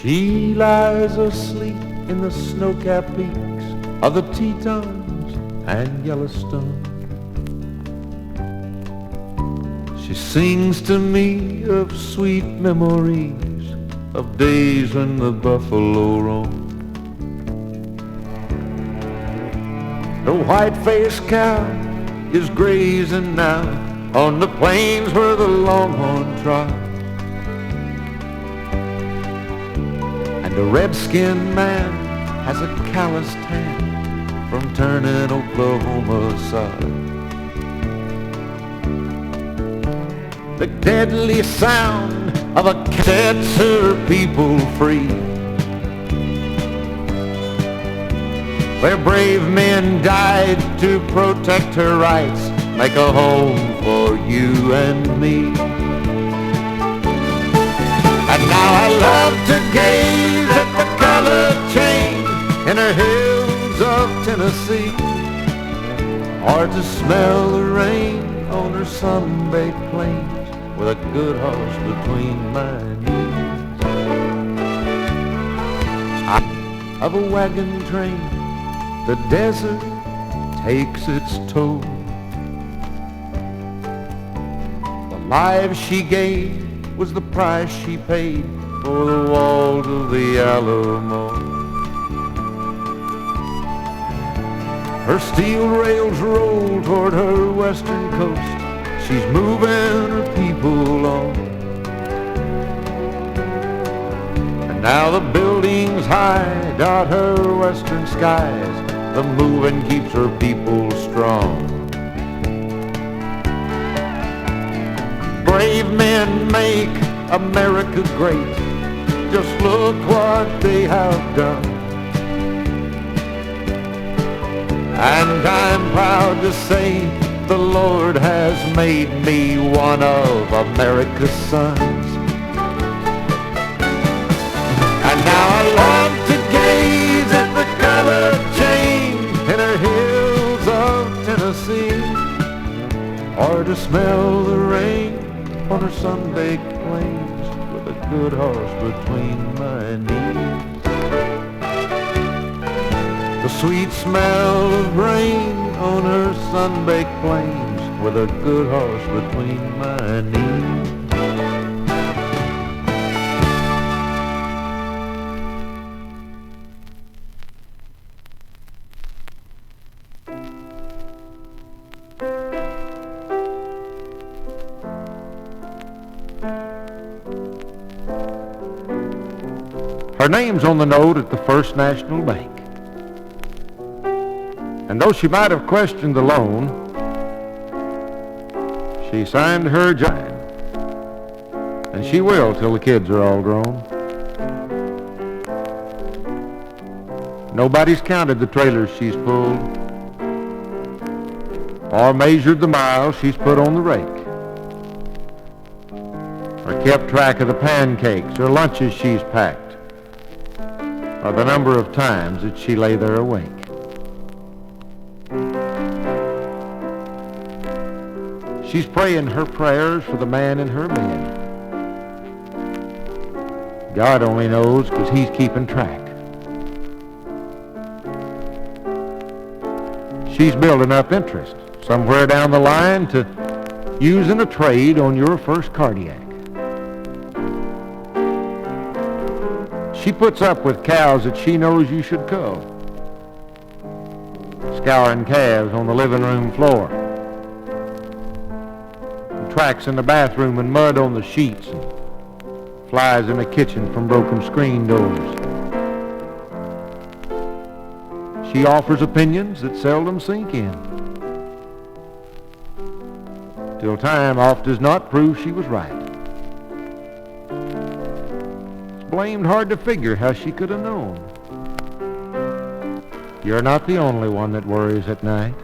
She lies asleep in the snow-capped peaks of the Tetons and Yellowstone. She sings to me of sweet memories of days when the buffalo roamed. The white-faced cow is grazing now on the plains where the longhorn trot. The red-skinned man has a calloused hand from turning Oklahoma sod. The deadly sound of a cat sets her people free. Where brave men died to protect her rights, make a home for you and me. And now I love to gaze at the color change in her hills of Tennessee, or to smell the rain on her sun-baked plains with a good horse between my knees. Of a wagon train, the desert takes its toll. The lives she gave was the price she paid for the walls of the Alamo. Her steel rails roll toward her western coast. She's moving her people on. And now the buildings high dot her western skies. The moving keeps her people strong. Brave men make America great. Just look what they have done. And I'm proud to say the Lord has made me one of America's sons. And now I love to gaze at the color change in her hills of Tennessee, or to smell the rain on her sun-baked plains with a good horse between my knees. The sweet smell of rain on her sun-baked plains with a good horse between my knees. Her name's on the note at the First National Bank. And though she might have questioned the loan, she signed her giant. And she will till the kids are all grown. Nobody's counted the trailers she's pulled, or measured the miles she's put on the rake, or kept track of the pancakes or lunches she's packed, or the number of times that she lay there awake. She's praying her prayers for the man in her bed. God only knows, 'cause he's keeping track. She's building up interest somewhere down the line to using a trade on your first cardiac. She puts up with cows that she knows you should cull, scouring calves on the living room floor, and tracks in the bathroom and mud on the sheets, and flies in the kitchen from broken screen doors. She offers opinions that seldom sink in, till time oft does not prove she was right. Blamed hard to figure how she could have known. You're not the only one that worries at night.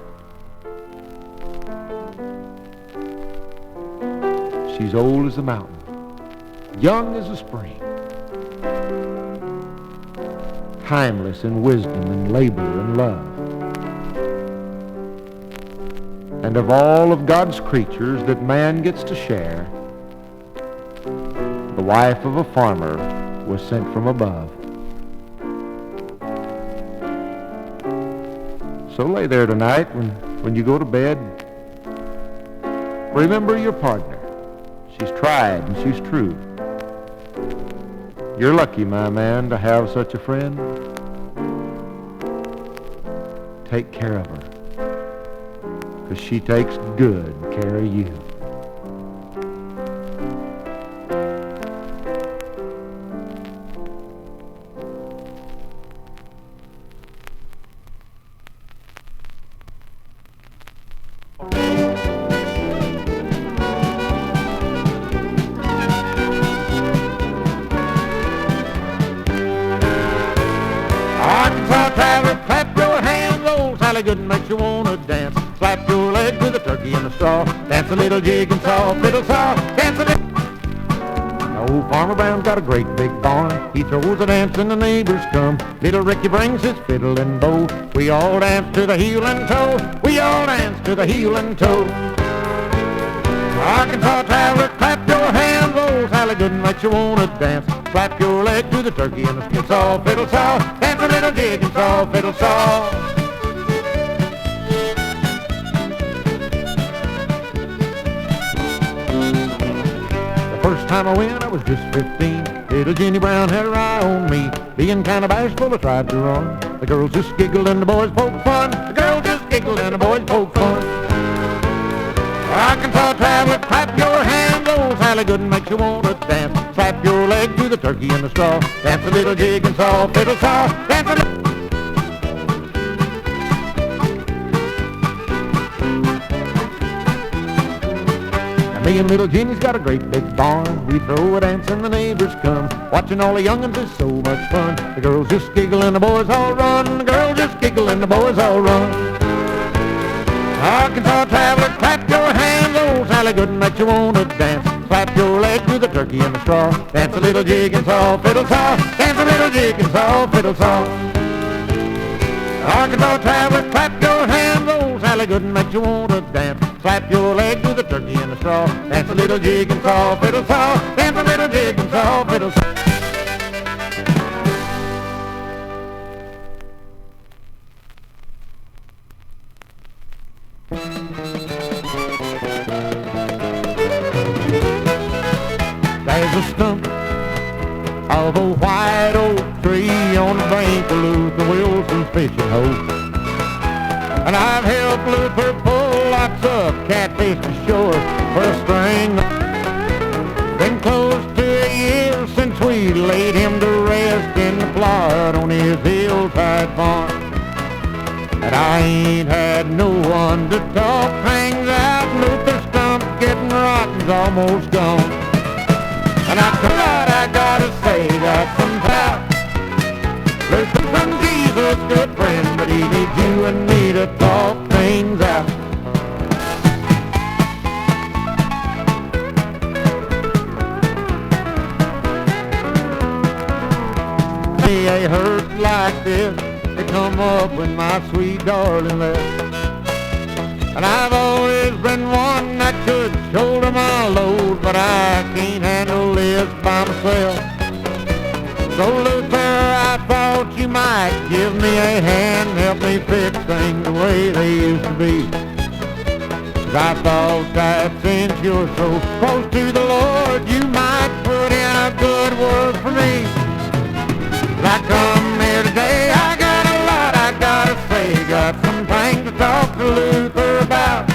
She's old as the mountain, young as the spring, timeless in wisdom and labor and love. And of all of God's creatures that man gets to share, the wife of a farmer was sent from above. So lay there tonight when you go to bed. Remember your partner. She's tried and she's true. You're lucky, my man, to have such a friend. Take care of her, 'cause she takes good care of you. Good and makes you wanna dance. Slap your leg with a turkey and a straw. Dance a little jig and saw, fiddle saw. Dance a little. Old Farmer Brown's got a great big barn. He throws a dance and the neighbors come. Little Ricky brings his fiddle and bow. We all dance to the heel and toe. We all dance to the heel and toe. Arkansas traveler, clap your hands. Old Sally Good and makes you wanna dance. Slap your leg to the turkey and the saw, fiddle saw. Dance a little jig and saw, fiddle saw. First time I went, I was just 15. Little Jenny Brown had her eye on me. Being kind of bashful, I tried to run. The girls just giggled and the boys poked fun. The girls just giggled and the boys poked fun. Arkansas traveler, clap your hands. Old Sally Good makes you want to dance. Slap your leg to the turkey and the straw. Dance a little jig and saw, fiddle saw. Dance a little. Me and little Jenny's got a great big barn. We throw a dance and the neighbors come. Watching all the young'uns is so much fun. The girls just giggle and the boys all run. The girls just giggle and the boys all run. Arkansas traveler, clap your hands. Old Sally Good makes you wanna dance. Slap your leg to the turkey and the straw. Dance a little jig and saw, fiddle saw. Dance a little jig and saw, fiddle saw. Arkansas traveler, clap your hands. Old Sally Good makes you wanna dance. Slap your leg to the turkey and the straw. Dance a little jig and saw, fiddle saw. Dance a little jig and saw, fiddle saw. There's a stump of a white oak tree on the bank of Luther Wilson's fishing hole. And I've helped Luther pull lots of catfish to shore for a string. Been close to a year since we laid him to rest in the plot on his hillside farm. And I ain't had no one to talk things out. Luther's stump's getting rotten's almost gone. And I gotta say that some power. Luther from Jesus, good friend, but he needs you and me to talk things out. Me a hurt like this, they come up when my sweet darling left. And I've always been one that could shoulder my load, but I can't handle this by myself. So Luther, I thought you might give me a hand, help me fix things the way they used to be. 'Cause I thought that since you're so close to the Lord, you might put in a good word for me. 'Cause I come here today, I got a lot I gotta say, got some things to talk to Luther about.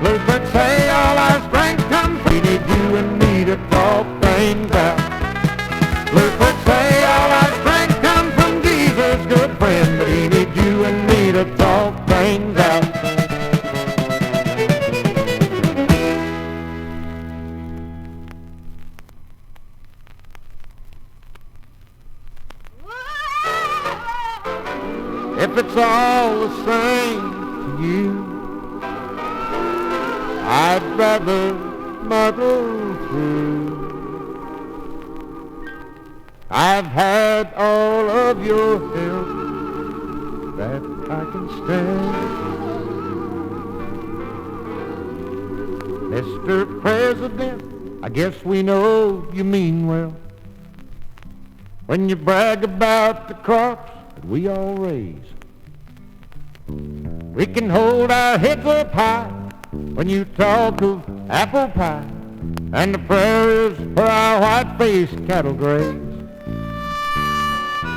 Luther'd say all our strength comes from, we need you and me to talk things out. Luther'd say all our strength comes from Jesus, good friend, but he needs you and me to talk things out. If it's all the same to you, I'd rather muddle through. I've had all of your help that I can stand. Mr. President, I guess we know you mean well when you brag about the crops that we all raise. We can hold our heads up high when you talk of apple pie and the prairies where our white-faced cattle graze.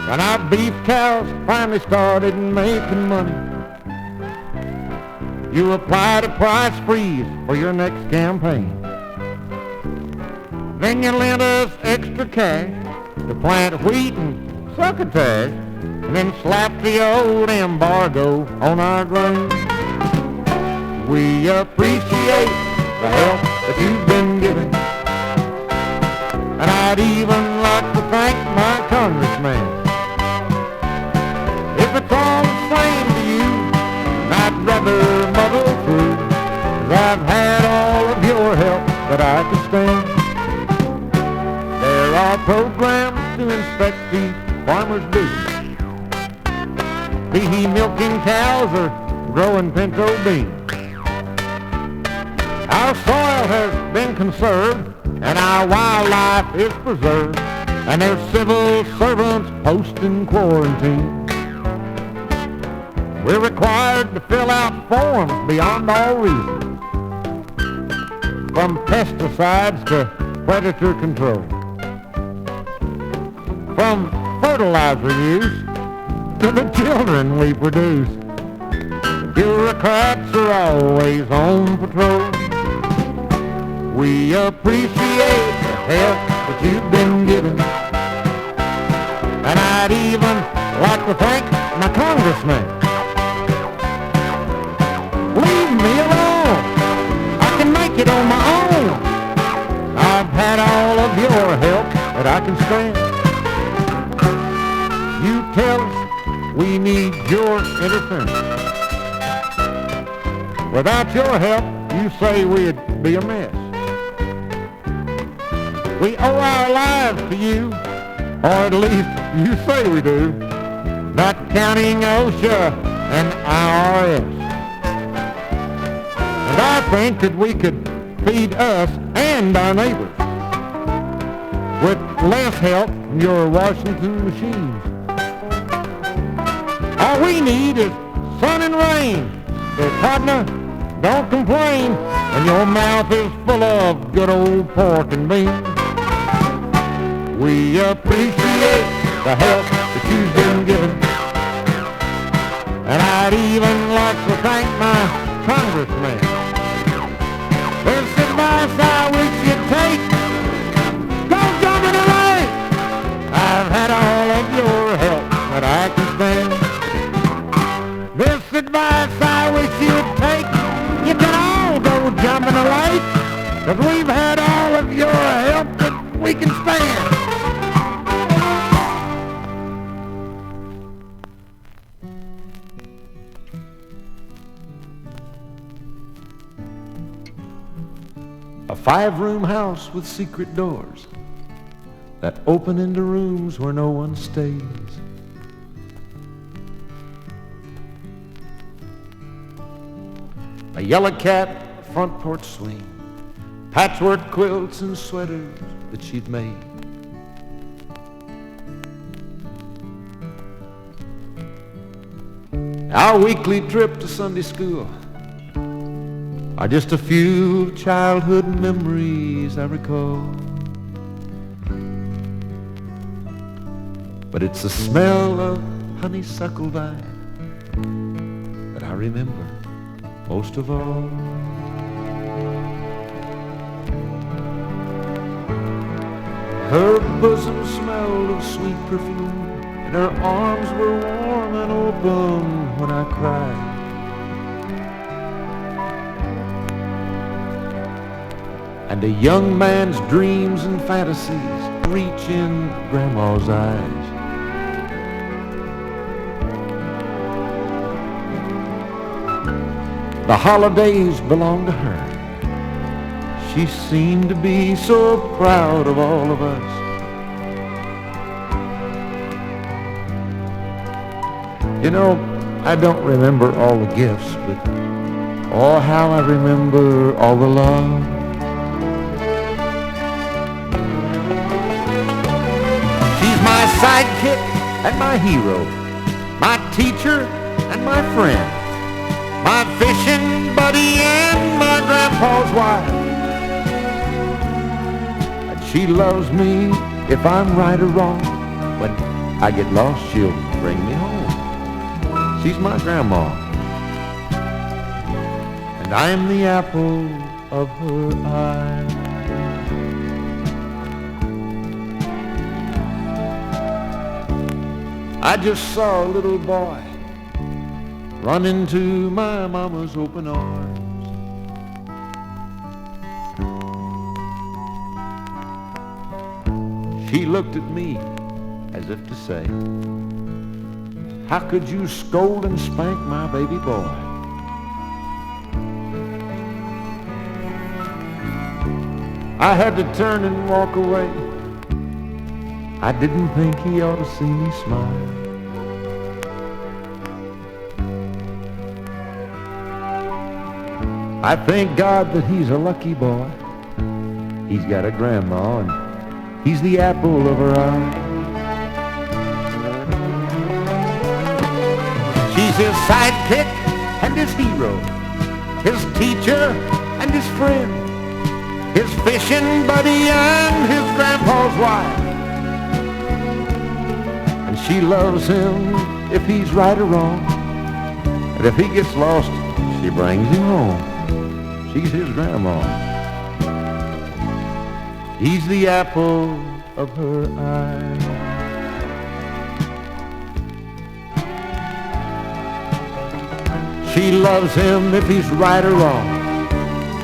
When our beef cows finally started making money, you applied a price freeze for your next campaign. Then you lent us extra cash to plant wheat and succotash, and then slapped the old embargo on our grain. We appreciate the help that you've been giving, and I'd even like to thank my congressman. If it's all the same to you, I'd rather muddle through, 'cause I've had all of your help that I could stand. There are programs to inspect the farmer's business, be he milking cows or growing pinto beans. Our soil has been conserved and our wildlife is preserved, and there's civil servants posting quarantine. We're required to fill out forms beyond all reason, from pesticides to predator control, from fertilizer use to the children we produce. The bureaucrats are always on patrol. We appreciate the help that you've been given, and I'd even like to thank my congressman. Leave me alone. I can make it on my own. I've had all of your help that I can stand. You tell us we need your interference. Without your help, you say we'd be a mess. We owe our lives to you, or at least you say we do, not counting OSHA and IRS. And I think that we could feed us and our neighbors with less help from your Washington machines. All we need is sun and rain. So partner, don't complain when your mouth is full of good old pork and beans. We appreciate the help that you've been given, and I'd even like to thank my congressman. There's advice I wish you'd take. Don't jump in the lake. I've had all of your help that I can stand. This advice I wish you'd take. You can all go jump in the lake, 'cause we've had all of your help that we can stand. A 5-room house with secret doors that open into rooms where no one stays. A yellow cat front porch swing, patchwork quilts and sweaters that she'd made. Our weekly trip to Sunday school are just a few childhood memories I recall. But it's the smell of honeysuckle vine that I remember most of all. Her bosom smelled of sweet perfume, and her arms were warm and open when I cried. And a young man's dreams and fantasies reach in Grandma's eyes. The holidays belong to her. She seemed to be so proud of all of us. You know, I don't remember all the gifts, but oh, how I remember all the love. She's my sidekick and my hero, my teacher and my friend, my fishing buddy and my grandpa's wife. And she loves me if I'm right or wrong. When I get lost, she'll bring me home. She's my grandma, and I'm the apple of her eye. I just saw a little boy run into my mama's open arms. She looked at me as if to say, how could you scold and spank my baby boy? I had to turn and walk away. I didn't think he ought to see me smile. I thank God that he's a lucky boy. He's got a grandma and he's the apple of her eye. She's his sidekick and his hero, his teacher and his friend, his fishing buddy and his grandpa's wife. And she loves him if he's right or wrong, and if he gets lost, she brings him home. She's his grandma. He's the apple of her eye. She loves him if he's right or wrong.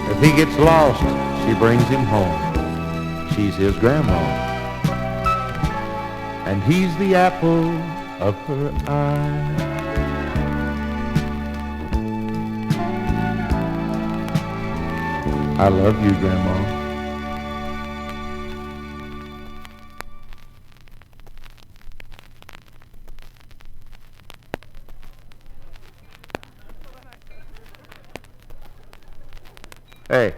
If he gets lost, she brings him home. She's his grandma. And he's the apple of her eye. I love you, Grandma. Hey,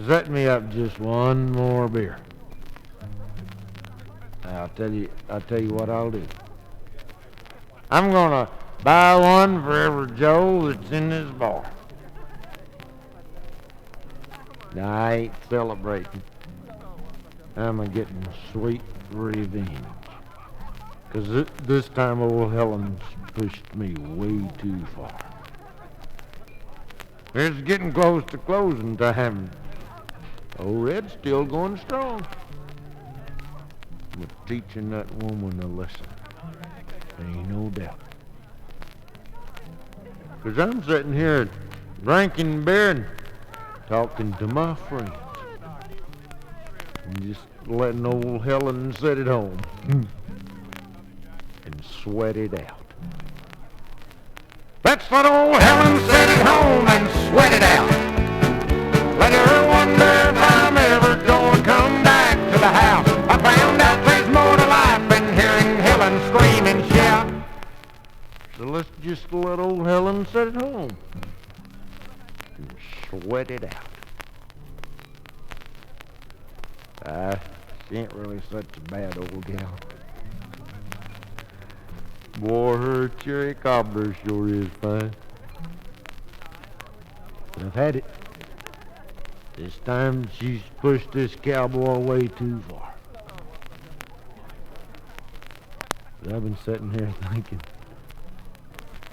set me up just one more beer. I'll tell you what I'll do. I'm gonna buy one for every Joe that's in this bar. Now, I ain't celebrating. I'm getting sweet revenge. 'Cause this time old Helen's pushed me way too far. It's getting close to closing time. Old Red's still going strong. But teaching that woman a lesson, there ain't no doubt. 'Cause I'm sitting here drinking beer and talking to my friends. And just letting old Helen sit at home and sweat it out. Let's let old Helen sit at home and sweat it out. Let her wonder if I'm ever going to come back to the house. I found out there's more to life than hearing Helen scream and shout. So let's just let old Helen sit at home and sweat it out. She ain't really such a bad old gal. Boy, her cherry cobbler sure is fine. I've had it. This time she's pushed this cowboy way too far. But I've been sitting here thinking,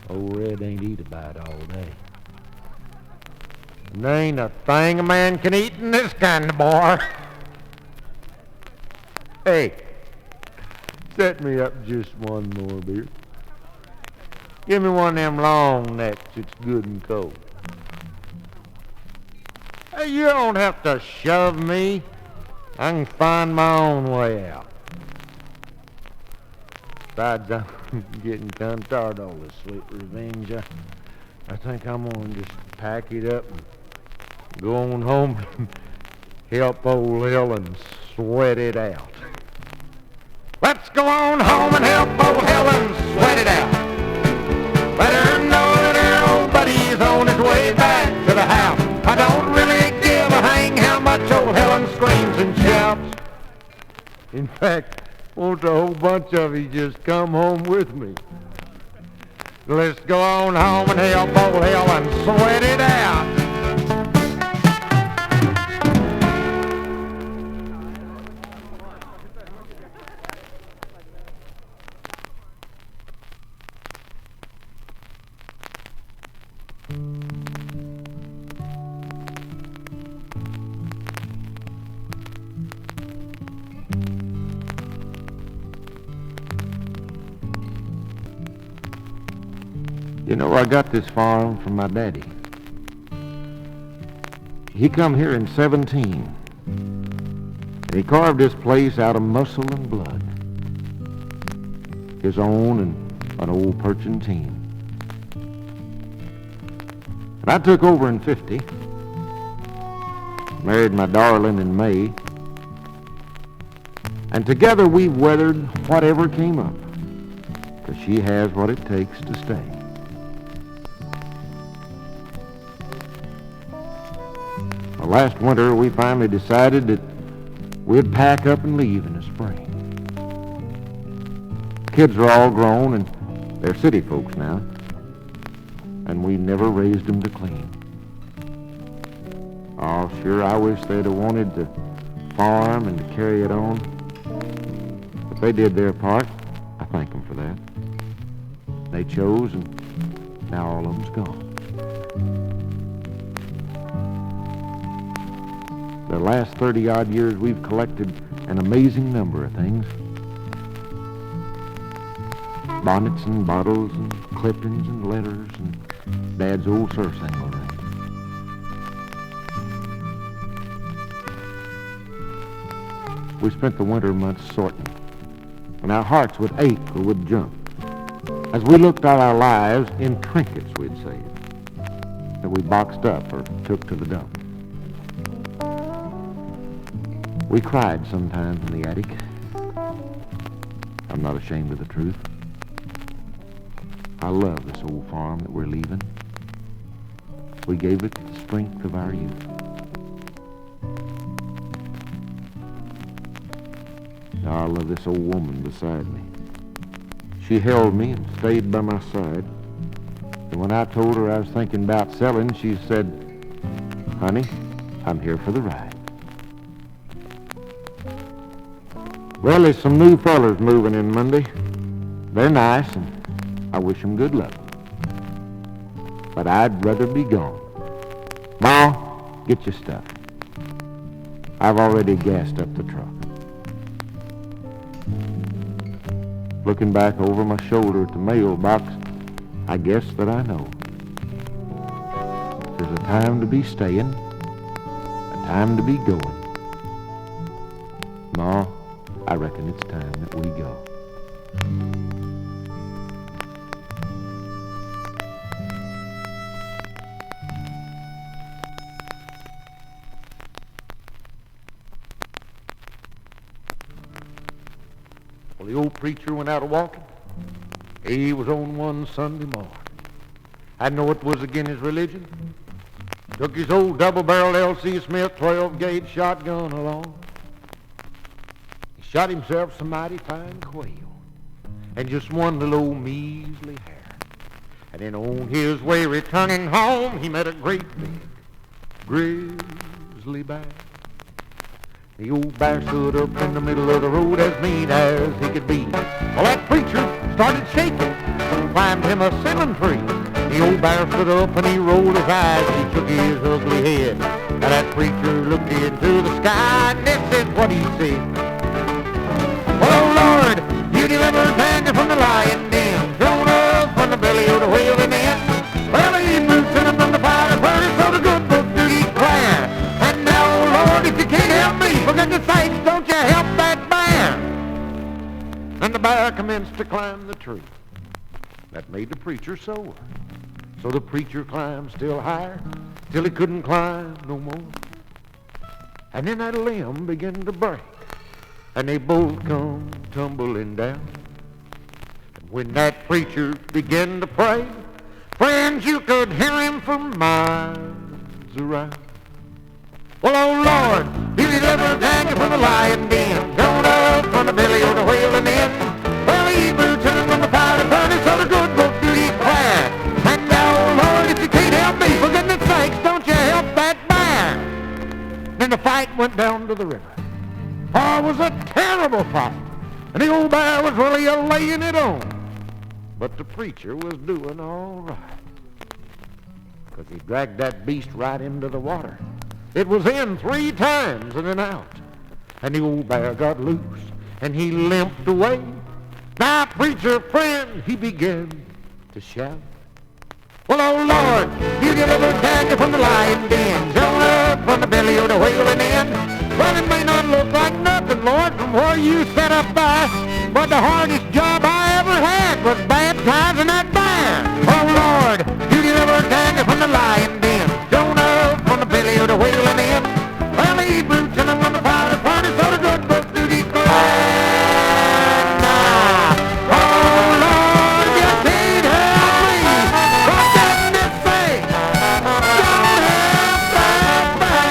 old Red ain't eat a bite all day. And there ain't a thing a man can eat in this kind of bar. Hey, set me up just one more beer. Give me one of them long necks that's good and cold. Hey, you don't have to shove me. I can find my own way out. Besides, I'm getting kind of tired of all this sweet revenge. I think I'm going to just pack it up and go on home and help old Helen sweat it out. Let's go on home and help old Helen sweat it out. and shouts. In fact, won't a whole bunch of you just come home with me? Let's go on home and elbow hell and sweat it out. You know, I got this farm from my daddy. He come here in 17, and he carved this place out of muscle and blood. His own and an old perching team. And I took over in 50, married my darling in May, and together we've weathered whatever came up, because she has what it takes to stay. Well, last winter we finally decided that we'd pack up and leave in the spring. Kids are all grown and they're city folks now, and we never raised them to clean. Oh, sure, I wish they'd have wanted to farm and to carry it on. But they did their part. I thank them for that. They chose, and now all of them's gone. The last 30-odd years, we've collected an amazing number of things. Bonnets and bottles and clippings and letters and Dad's old surcingle ring. We spent the winter months sorting, and our hearts would ache or would jump as we looked at our lives in trinkets we'd saved that we boxed up or took to the dump. We cried sometimes in the attic. I'm not ashamed of the truth. I love this old farm that we're leaving. We gave it the strength of our youth. Now I love this old woman beside me. She held me and stayed by my side. And when I told her I was thinking about selling, she said, "Honey, I'm here for the ride." Well, there's some new fellers moving in Monday. They're nice, and I wish them good luck. But I'd rather be gone. Ma, get your stuff. I've already gassed up the truck. Looking back over my shoulder at the mailbox, I guess that I know. There's a time to be staying, a time to be going. Ma, I reckon it's time that we go. Well, the old preacher went out a-walking. He was on one Sunday morning. I know it was again his religion. Took his old double-barreled L.C. Smith 12-gauge shotgun along. He shot himself some mighty fine quail and just one little old measly hare. And then on his way returning home, he met a great big grizzly bear. The old bear stood up in the middle of the road as mean as he could be. Well, that preacher started shaking and climbed him a ceiling tree. The old bear stood up and he rolled his eyes. He shook his ugly head. Now that preacher looked into the sky, and this is what he said. "Well, oh Lord, you delivered Daniel from the lion den, Jonah from the belly of the whale, and then, well, he moved him from the fire, where he saw the good book to declare. And now, oh Lord, if you can't help me, for goodness sakes, don't you help that bear." And the bear commenced to climb the tree. That made the preacher sore. So the preacher climbed still higher, till he couldn't climb no more. And then that limb began to break, and they both come tumbling down. And when that preacher began to pray, friends, you could hear him for miles around. Well, oh Lord, he delivered Daniel from the lion den, Jonah from the belly of the whale and then, well, he boots him from the fire to furnace, so the good book do he declare. And oh Lord, if you can't help me, for goodness sakes, don't you help that bear. Then the fight went down to the river. Oh, it was a terrible fight, and the old bear was really laying it on. But the preacher was doing all right, because he dragged that beast right into the water. It was in 3 times and then out. And the old bear got loose, and he limped away. Now, preacher friend, he began to shout. Well, oh Lord, you delivered Daniel from the lion den, Jonah from the belly of the whale and then. Well, it may not look like nothing, Lord, from where you set up there, but the hardest job I ever had was baptizing that bear. Oh Lord, you delivered Daniel from the lion den, Jonah from the belly of the whale and then. Well, he boots and I'm on the fire furnace, so the good book do declare. Now, oh Lord, you can't help me, for goodness sake, don't help that bear.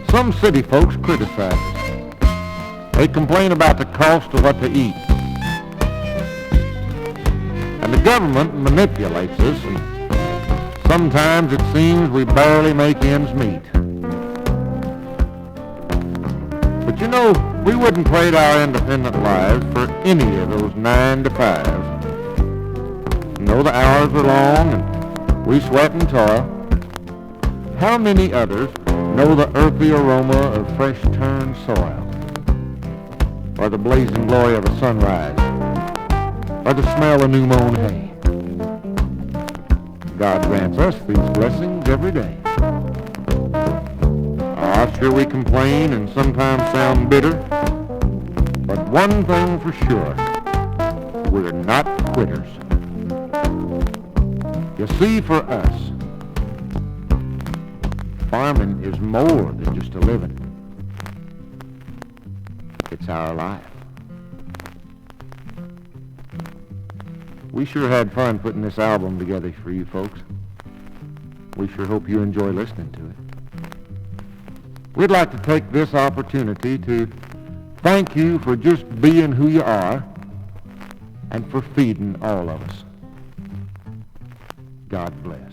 Some city folks criticize us. They complain about the cost of what to eat. And the government manipulates us, and sometimes it seems we barely make ends meet. But you know, we wouldn't trade our independent lives for any of those 9 to 5s. You know, the hours are long, and we sweat and toil. How many others know the earthy aroma of fresh turned soil, or the blazing glory of a sunrise, or the smell of new mown hay? God grants us these blessings every day. Sure we complain and sometimes sound bitter, but one thing for sure, we're not quitters. You see, for us, farming is more than just a living. It's our life. We sure had fun putting this album together for you folks. We sure hope you enjoy listening to it. We'd like to take this opportunity to thank you for just being who you are and for feeding all of us. God bless.